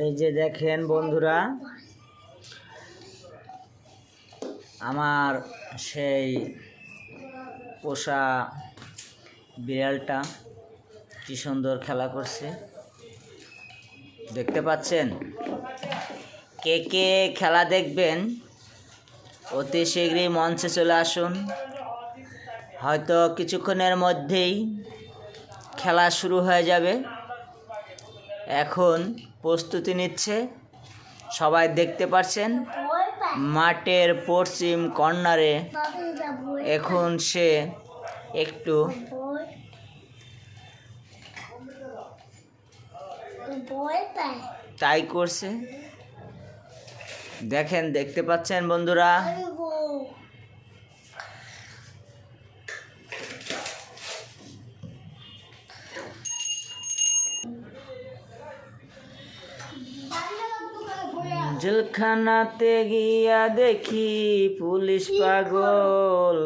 এই যে দেখেন বন্ধুরা, আমার সেই পোষা বিড়ালটা কি সুন্দর খেলা করছে, দেখতে পাচ্ছেন? কে কে খেলা দেখবেন অতি শীঘ্রই মঞ্চে চলে আসুন। হয়তো কিছুক্ষণের মধ্যেই খেলা শুরু হয়ে যাবে। এখন প্রস্তুতি নিচ্ছে, সবাই দেখতে পাচ্ছেন। মাঠের পশ্চিম কর্নারে এখন সে একটু তাই করছে, দেখেন, দেখতে পাচ্ছেন বন্ধুরা। জেলখানাতে গিয়া দেখি পুলিশ পাগল,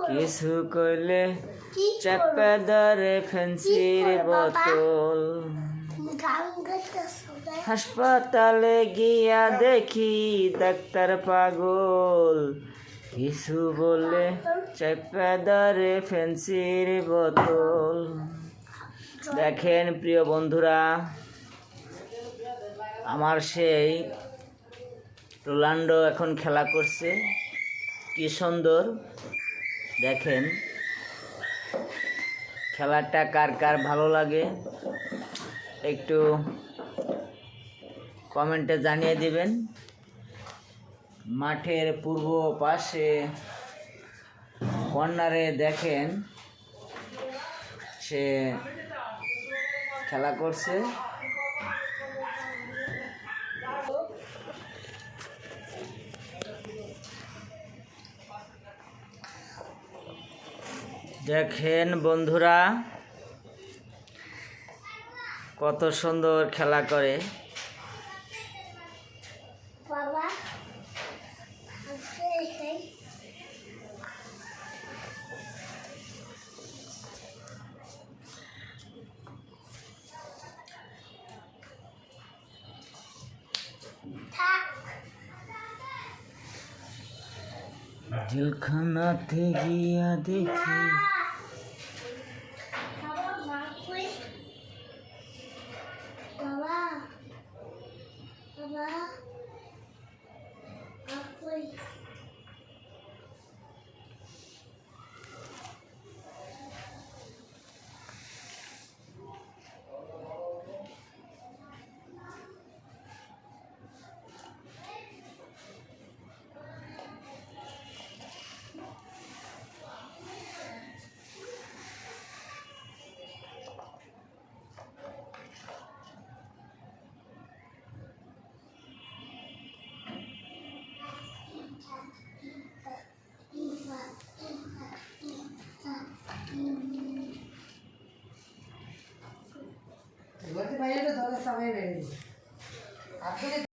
কিছু কইলে চাপা ধরে ফেন্সির বোতল। হাসপাতালে গিয়া দেখি ডাক্তার পাগল, কিছু বললে চাপা ধরে ফেন্সির বোতল। দেখেন প্রিয় বন্ধুরা, আমার সেই রোনাল্ডো এখন খেলা করছে, কি সুন্দর। দেখেন খেলাটা কার কার ভালো লাগে একটু কমেন্টে জানিয়ে দিবেন। মাঠের পূর্ব পাশে কর্নারে দেখেন সে খেলা করছে। দেখেন বন্ধুরা কত সুন্দর খেলা করে। জেলখানাতে গিয়া দেখি